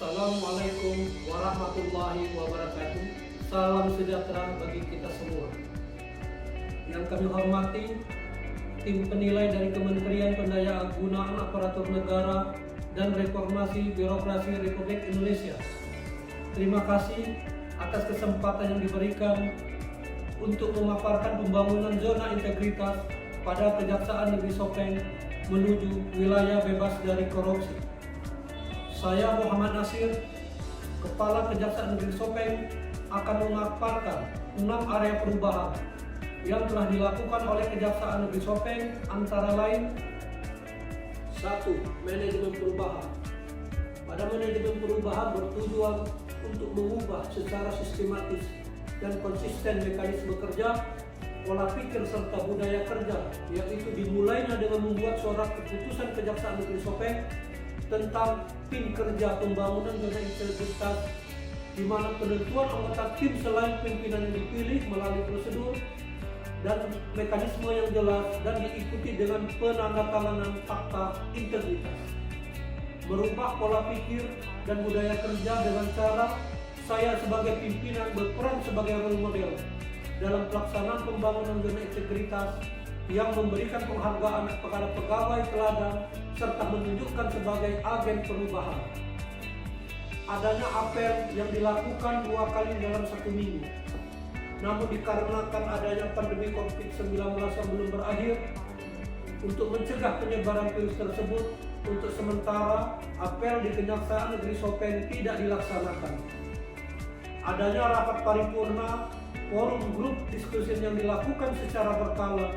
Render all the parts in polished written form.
Assalamualaikum warahmatullahi wabarakatuh. Salam sejahtera bagi kita semua. Yang kami hormati, tim penilai dari Kementerian Pendayagunaan Aparatur Negara dan Reformasi Birokrasi Republik Indonesia. Terima kasih atas kesempatan yang diberikan untuk memaparkan pembangunan zona integritas pada Kejaksaan Negeri Sopeng menuju wilayah bebas dari korupsi. Saya Muhammad Nasir, Kepala Kejaksaan Negeri Sopeng, akan memaparkan 6 area perubahan yang telah dilakukan oleh Kejaksaan Negeri Sopeng, antara lain: 1. Manajemen perubahan. Pada manajemen perubahan bertujuan untuk mengubah secara sistematis dan konsisten mekanisme kerja, pola pikir serta budaya kerja, yaitu dimulainya dengan membuat surat keputusan Kejaksaan Negeri Sopeng tentang tim kerja pembangunan zona integritas, di mana penentuan anggota tim selain pimpinan yang dipilih melalui prosedur dan mekanisme yang jelas dan diikuti dengan penandatanganan fakta integritas. Merubah pola pikir dan budaya kerja dengan cara saya sebagai pimpinan berperan sebagai role model dalam pelaksanaan pembangunan zona integritas yang memberikan penghargaan kepada pegawai teladan serta menunjukkan sebagai agen perubahan. Adanya apel yang dilakukan 2 kali dalam 1 minggu. Namun dikarenakan adanya pandemi COVID-19 yang belum berakhir, untuk mencegah penyebaran virus tersebut, untuk sementara apel di Kejaksaan Negeri Sopeng tidak dilaksanakan. Adanya rapat paripurna, forum grup diskusi yang dilakukan secara berkala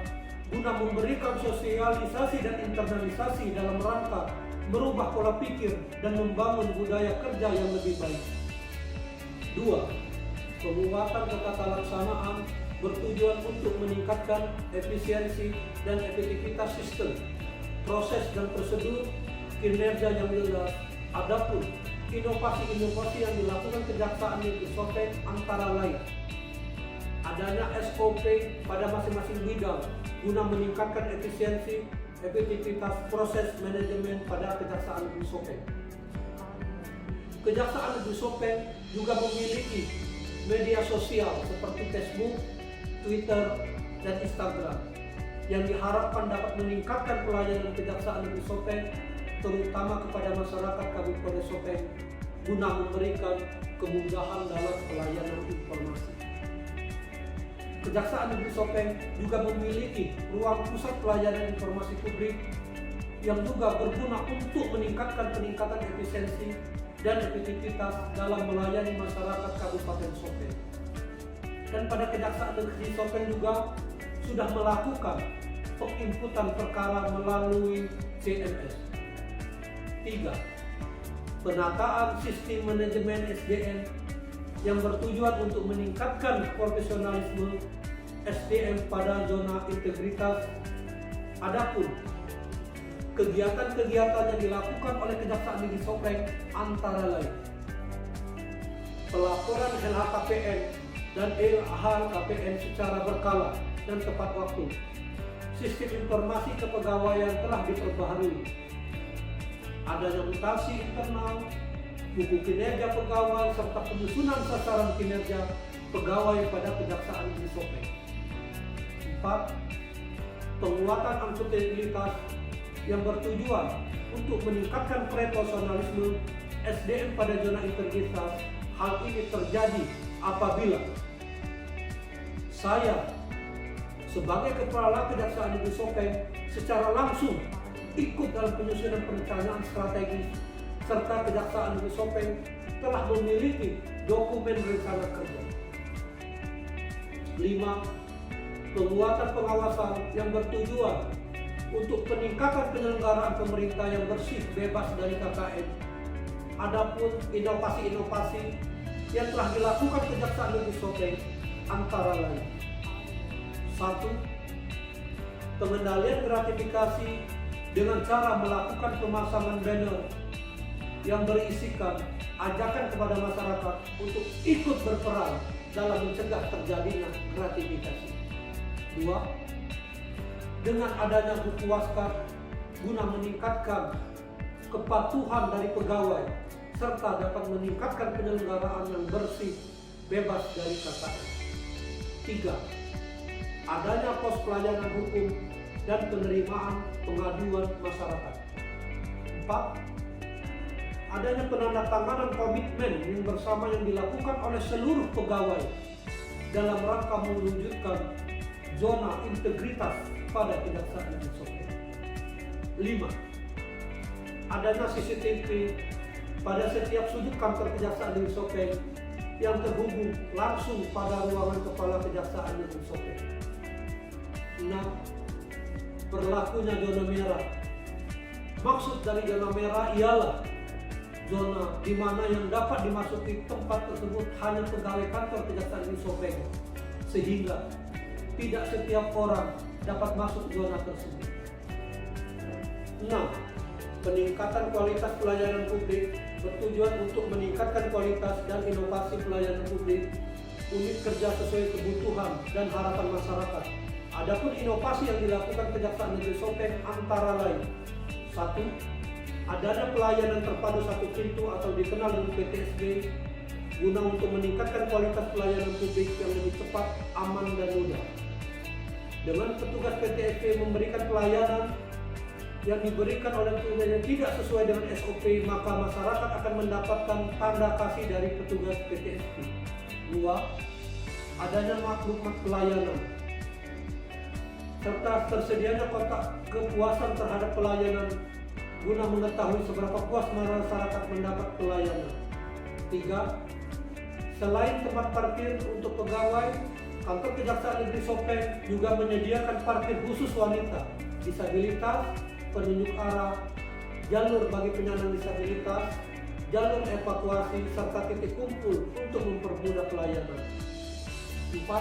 guna memberikan sosialisasi dan internalisasi dalam rangka merubah pola pikir dan membangun budaya kerja yang lebih baik. 2. Penguatan tata laksanaan bertujuan untuk meningkatkan efisiensi dan efektivitas sistem, proses dan prosedur, kinerja yang jelas. Adapun inovasi-inovasi yang dilakukan Kejaksaan Negeri Sopeng antara lain: adanya SOP pada masing-masing bidang guna meningkatkan efisiensi, efektivitas proses manajemen pada Kejaksaan Negeri Sopeng. Kejaksaan Negeri Sopeng juga memiliki media sosial seperti Facebook, Twitter, dan Instagram yang diharapkan dapat meningkatkan pelayanan Kejaksaan Negeri Sopeng terutama kepada masyarakat Kabupaten Sopeng guna memberikan kemudahan dalam pelayanan informasi. Kejaksaan Negeri Sopeng juga memiliki ruang pusat pelayanan informasi publik yang juga berguna untuk meningkatkan efisiensi dan efektivitas dalam melayani masyarakat Kabupaten Sopeng. Dan pada Kejaksaan Negeri Sopeng juga sudah melakukan penginputan perkara melalui CMS. 3. Penataan sistem manajemen SDM yang bertujuan untuk meningkatkan profesionalisme SDM pada zona integritas. Adapun kegiatan-kegiatan yang dilakukan oleh Kejaksaan Negeri Sopeng antara lain: pelaporan LHKPN dan LHKPN secara berkala dan tepat waktu, sistem informasi kepegawaian telah diperbaharui, adanya mutasi internal, buku kinerja pegawai serta penyusunan sasaran kinerja pegawai pada Kejaksaan Negeri Sopeng. 4. Penguatan akuntabilitas yang bertujuan untuk meningkatkan profesionalisme SDM pada zona integritas. Hal ini terjadi apabila saya sebagai Kepala Kejaksaan Negeri Sopeng secara langsung ikut dalam penyusunan perencanaan strategis, serta Kejaksaan Negeri Sopeng telah memiliki dokumen rencana kerja. 5. Penguatan pengawasan yang bertujuan untuk peningkatan penyelenggaraan pemerintah yang bersih, bebas dari KKN. Adapun inovasi-inovasi yang telah dilakukan Kejaksaan Negeri Sopeng antara lain: 1. Pengendalian gratifikasi dengan cara melakukan pemasangan banner yang berisikan ajakan kepada masyarakat untuk ikut berperan dalam mencegah terjadinya gratifikasi. 2. Dengan adanya buku waskar guna meningkatkan kepatuhan dari pegawai serta dapat meningkatkan penyelenggaraan yang bersih, bebas dari KKN. 3. Adanya pos pelayanan hukum dan penerimaan pengaduan masyarakat. 4. Adanya penandatanganan komitmen yang bersama yang dilakukan oleh seluruh pegawai dalam rangka mewujudkan zona integritas pada Kejaksaan Negeri Sopeng. 5. Adanya CCTV pada setiap sudut kantor Kejaksaan Negeri Sopeng yang terhubung langsung pada ruangan Kepala Kejaksaan Negeri Sopeng. 6. Berlakunya zona merah. Maksud dari zona merah ialah zona di mana yang dapat dimasuki tempat tersebut hanya pegawai kantor Kejaksaan Negeri Sopeng, sehingga tidak setiap orang dapat masuk zona tersebut. 6. Peningkatan kualitas pelayanan publik bertujuan untuk meningkatkan kualitas dan inovasi pelayanan publik, unit kerja sesuai kebutuhan dan harapan masyarakat. Adapun inovasi yang dilakukan Kejaksaan Negeri Sopeng antara lain: 1. Adanya pelayanan terpadu satu pintu atau dikenal dengan PTSB guna untuk meningkatkan kualitas pelayanan publik yang lebih cepat, aman, dan mudah. Dengan petugas PTSB memberikan pelayanan yang diberikan oleh petugas yang tidak sesuai dengan SOP, maka masyarakat akan mendapatkan tanda kasih dari petugas PTSB. 2. Adanya maklumat pelayanan serta tersedianya kotak kepuasan terhadap pelayanan guna mengetahui seberapa puas masyarakat mendapat pelayanan. 3. Selain tempat parkir untuk pegawai, kantor Kejaksaan Negeri Sopeng juga menyediakan parkir khusus wanita, disabilitas, penunjuk arah, jalur bagi penyandang disabilitas, jalur evakuasi, serta titik kumpul untuk mempermudah pelayanan. 4.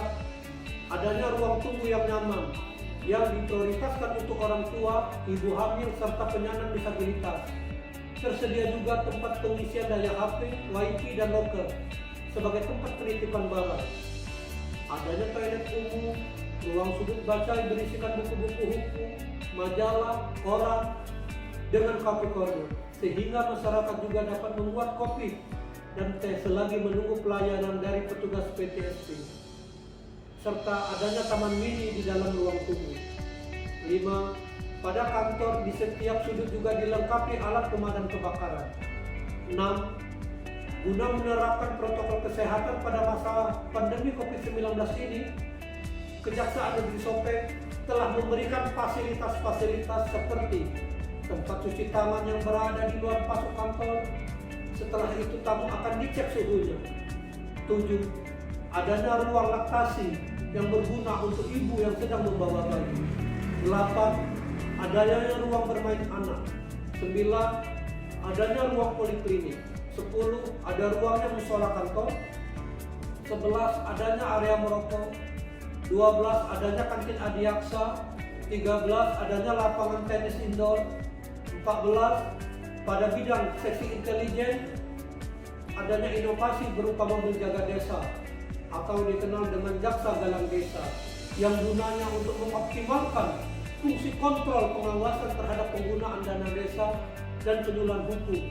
Adanya ruang tunggu yang nyaman yang diprioritaskan untuk orang tua, ibu hamil, serta penyandang disabilitas. Tersedia juga tempat pengisian daya HP, Wi-Fi, dan loker sebagai tempat penitipan barang. Adanya toilet umum, ruang sudut baca yang berisikan buku-buku hukum, majalah, koran, dengan coffee corner, sehingga masyarakat juga dapat membuat kopi dan teh selagi menunggu pelayanan dari petugas PTSB. Serta adanya taman mini di dalam ruang tunggu. 5. Pada kantor di setiap sudut juga dilengkapi alat pemadam kebakaran. 6. Guna menerapkan protokol kesehatan pada masa pandemi COVID-19 ini, Kejaksaan Negeri Sopeng telah memberikan fasilitas-fasilitas seperti tempat cuci tangan yang berada di luar masuk kantor. Setelah itu tamu akan dicek suhunya. 7. Adanya ruang laktasi yang berguna untuk ibu yang sedang membawa bayi. 8. Adanya ruang bermain anak. 9. Adanya ruang poliklinik. 10. Ada ruangnya musola kantor. 11. Adanya area merokok. 12. Adanya kantin adiaksa. 13. Adanya lapangan tenis indoor. 14. Pada bidang seksi intelijen adanya inovasi berupa mobil jaga desa atau dikenal dengan jaksa galang desa yang gunanya untuk mengoptimalkan fungsi kontrol pengawasan terhadap penggunaan dana desa dan penyuluhan hukum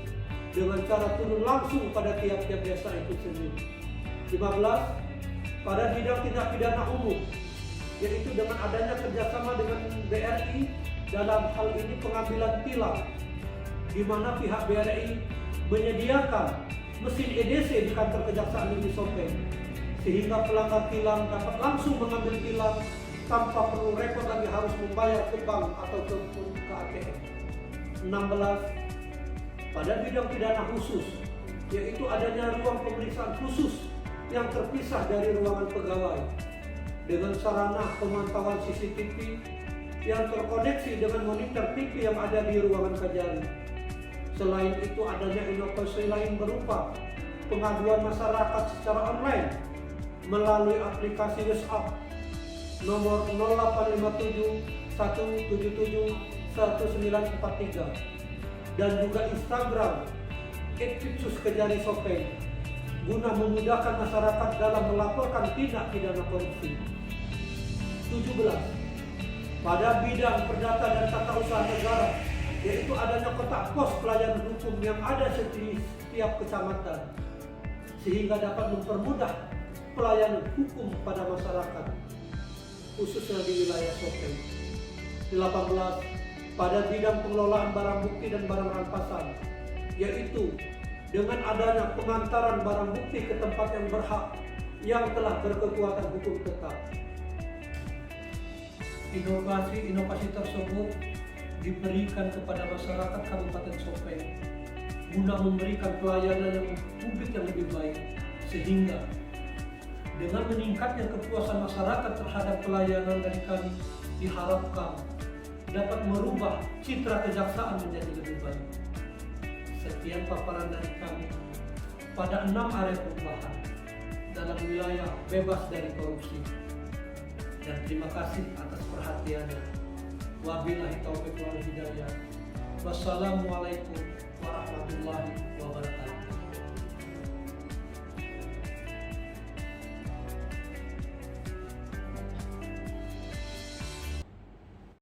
dengan cara turun langsung pada tiap-tiap desa itu sendiri. 15. Pada bidang tindak pidana umum, yaitu dengan adanya kerjasama dengan BRI dalam hal ini pengambilan tilang, di mana pihak BRI menyediakan mesin EDC di kantor Kejaksaan Negeri Sopeng, sehingga pelanggar tilang dapat langsung mengambil tilang tanpa perlu repot lagi harus membayar ke bank atau ke ATM. 16. Pada bidang pidana khusus, yaitu adanya ruang pemeriksaan khusus yang terpisah dari ruangan pegawai dengan sarana pemantauan CCTV yang terkoneksi dengan monitor TV yang ada di ruangan Kajari. Selain itu adanya inovasi lain berupa pengaduan masyarakat secara online melalui aplikasi WhatsApp nomor 0857 177 1943 dan juga Instagram @pitsus_kejari Sopeng guna memudahkan masyarakat dalam melaporkan tindak pidana korupsi. 17. Pada bidang perdata dan tata usaha negara, yaitu adanya kotak pos pelayanan hukum yang ada di setiap kecamatan, sehingga dapat mempermudah pelayanan hukum pada masyarakat, khususnya di wilayah Sopeng. 18. Pada bidang pengelolaan barang bukti dan barang rampasan, yaitu dengan adanya pengantaran barang bukti ke tempat yang berhak yang telah berkekuatan hukum tetap. Inovasi tersebut diberikan kepada masyarakat Kabupaten Sopeng guna memberikan pelayanan yang publik yang lebih baik, sehingga dengan meningkatnya kepuasan masyarakat terhadap pelayanan dari kami diharapkan dapat merubah citra kejaksaan menjadi lebih baik. Sekian paparan dari kami pada 6 area perubahan dalam wilayah bebas dari korupsi. Dan terima kasih atas perhatiannya. Wabillahi taufiq wal hidayah. Wassalamualaikum warahmatullahi wabarakatuh.